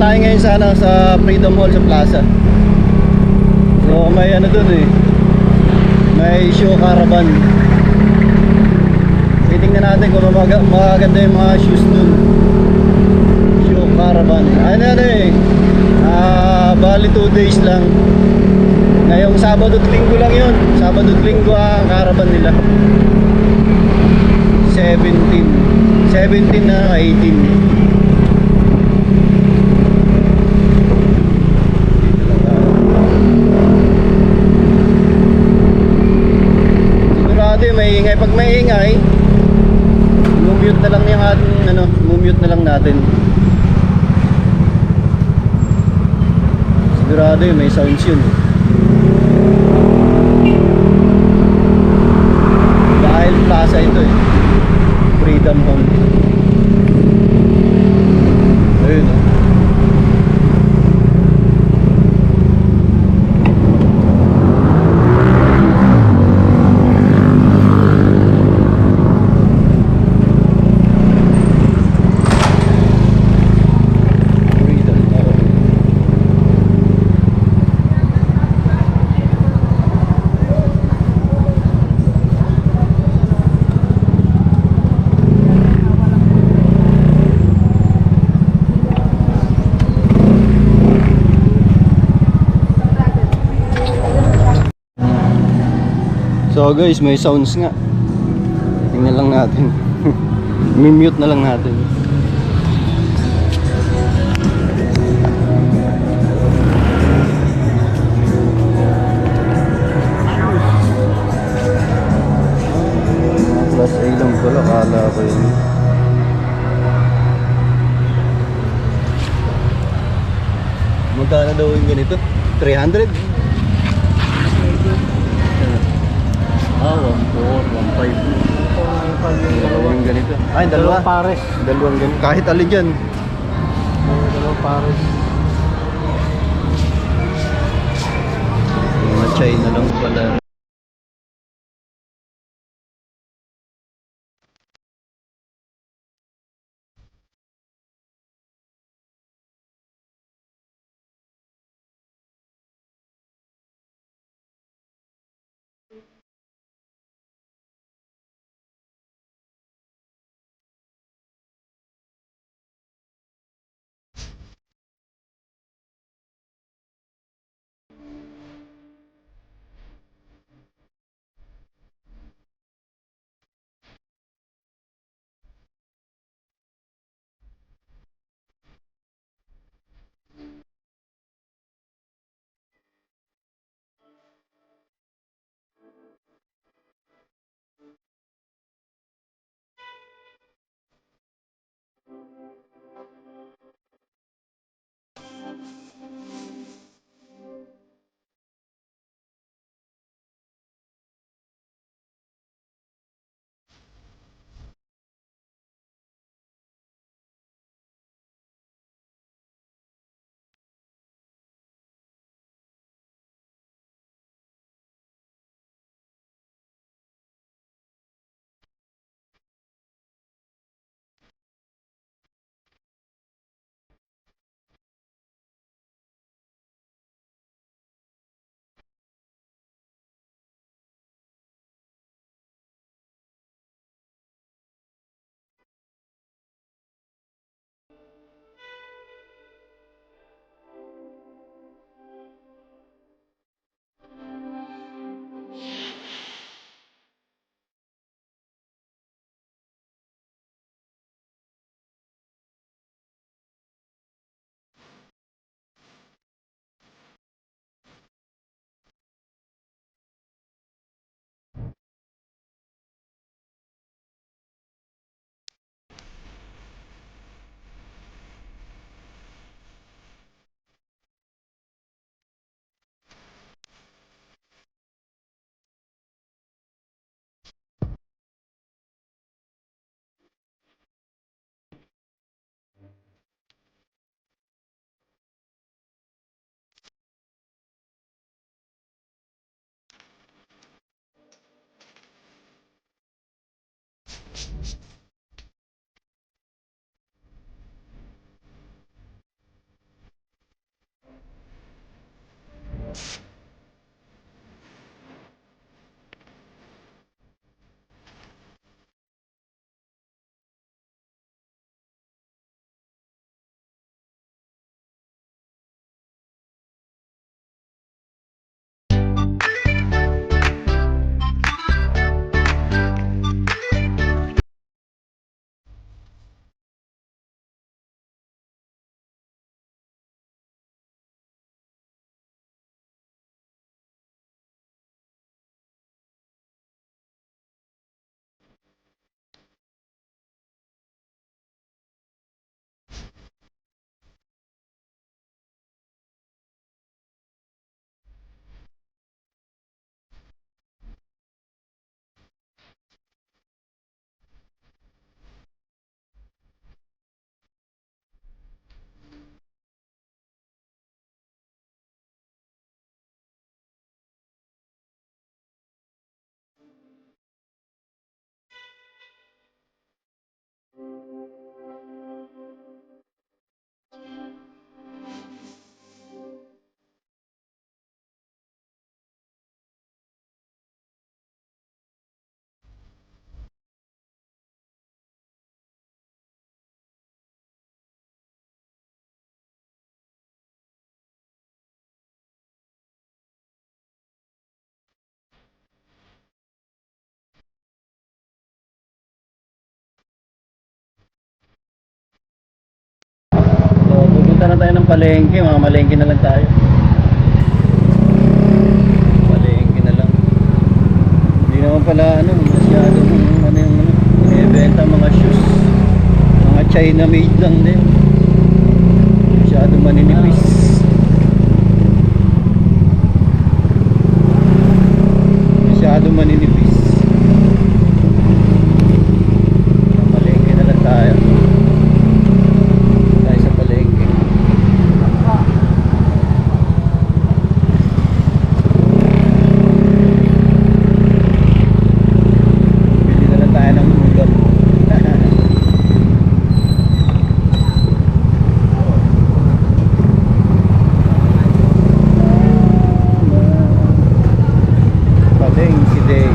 tayo ngayon sa Freedom Hall sa Plaza. So may ano dun eh, may show caravan. Titingnan natin kung magaganda yung mga shoes dun. Show caravan. Ano eh, bali 2 days lang. Ngayong Sabado at Linggo lang yun. Sabado at Linggo ang caravan nila. 17 na 18. Maingay. Pag maingay, mumute na lang yung ating mumute na lang natin. Sigurado yun, may sounds yun. Dahil plaza ito eh, Freedom Hall. Ayun oh. So guys, may sounds nga. Tingnan lang natin. Mi-mute na lang natin. Plus A lang pala, kala ko yun. Magkano daw yung ganito? 300? 1.4, 1.5. Yung ganito. Ay, dalawa. Dalawang pares. Dalawang ganito. Kahit alin dyan. Dalawang pares. Mga China lang pala. tayo ng palengke, mga malengke na lang tayo. Palengke na lang. Hindi naman pala ano, masyadong ano yung ano, binibenta mga shoes. Mga China made lang din. Masyadong maninipis. Masyadong maninipis. Palengke na lang tayo. Tayo sa palengke. Bili na lang tayo ng ulam. Palengke day.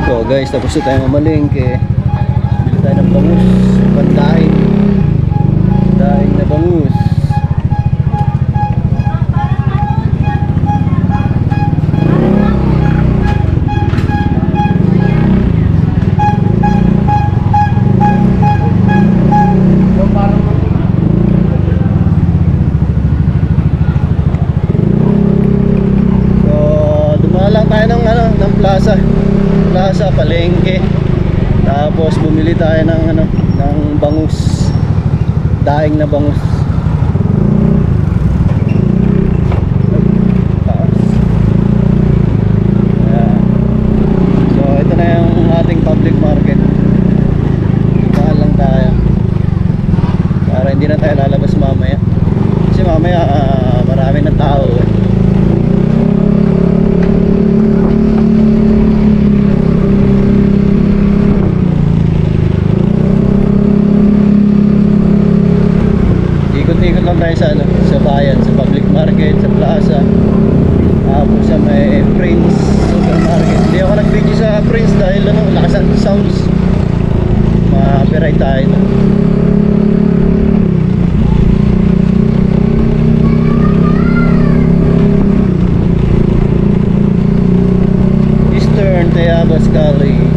So guys, tapos na tayo mamalengke. Bili tayo ng bangus, pandaing. Daing na bangus. So, dumaan lang tayo ng ano, ng plaza. Plaza, palengke. Tapos bumili tayo ng ano, ng bangus. Daing na bangus. Taas. Ayan. So ito na yung ating public market. Dumaan lang tayo. Para hindi na tayo lalabas mamaya. Kasi mamaya marami ng tao eh. Ikot-ikot lang tayo sa ano, sa bayan, sa public market, sa plaza. Tapos sa may Prince supermarket. Hindi ako nag-video sa Prince dahil ano, lakas ang sounds. Ma-copyright tayo. Eastern Tayabas College.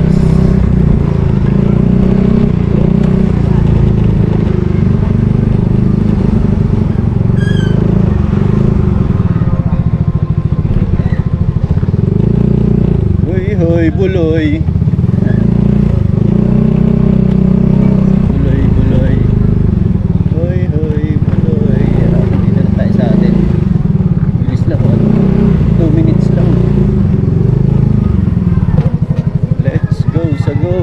Hoy, buloy. Buloy, buloy. Hoy, hoy, buloy. Dito na tayo sa atin. Bilis lang oh. 2 minutes lang. Let's go sa go.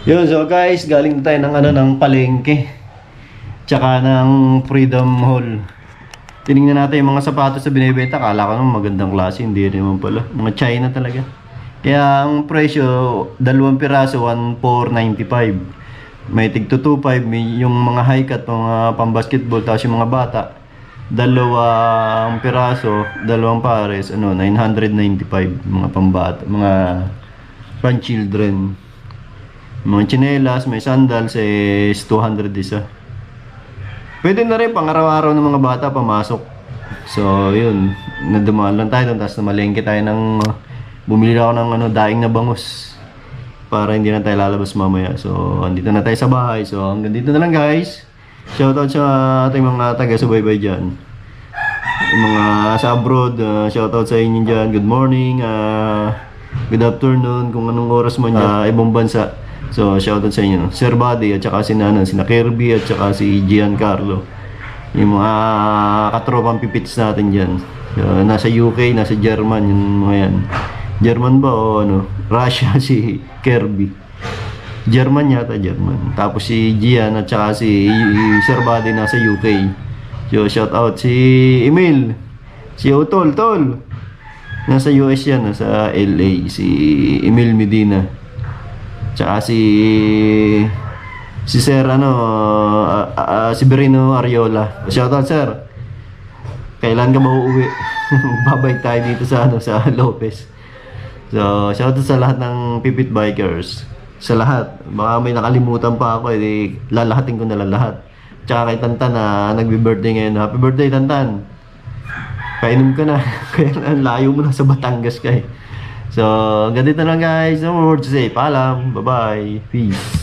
Yun, so guys, galing tayo ng ano, ng palengke. Tsaka ng Freedom Hall. Tinignan natin yung mga sapatos sa binibenta. Kala ko naman magandang klase, hindi naman pala. Mga China talaga. Kaya ang presyo, 2 piraso, 1,495. May tig 225, may yung mga high cut, mga pang-basketball, tapos yung mga bata. 2 piraso, 2 pares, ano, 995. Mga pambata, mga pan-children. Mga tsinelas, may sandals, is 200 isa. Pwede na rin pang araw-araw ng mga bata pamasok. So, yun. Nadumaan lang tayo doon. Tapos namalengke tayo ng... bumili ako ng daing na bangus. Para hindi na tayo lalabas mamaya. So, andito na tayo sa bahay. So, hanggang dito na lang guys. Shoutout sa ating mga taga-subaybay dyan. Yung mga sa abroad, shoutout sa inyo dyan. Good morning, good afternoon, kung anong oras man dyan. Ibang bansa. So, shoutout sa inyo. Sir Buddy, at saka si Nanan, si Kirby, at saka si Giancarlo. Yung mga katropang pipits natin dyan. So, nasa UK, nasa German, yung mga yan. German ba o ano? Russia, si Kirby. German yata, German. Tapos si Gian at saka si Sir Buddy nasa UK. So, shoutout si Emil. Si Utol, Tol. Nasa US yan, nasa LA. Si Emil Medina. Tsaka si Sir si Berino Ariola. Shoutout sir. Kailan ka ba uuwi? Babay tayo dito sa sa Lopez. So, shoutout sa lahat ng Pipit Bikers. Sa lahat. Baka may nakalimutan pa ako, lalahatin ko na lang lahat. Tsaka kay Tantan na nagbi-birthday ngayon. Happy birthday Tantan. Painom ka na. Kaya layo mo na sa Batangas kay. So, ganito lang guys. No more to say. Paalam. Bye-bye. Peace.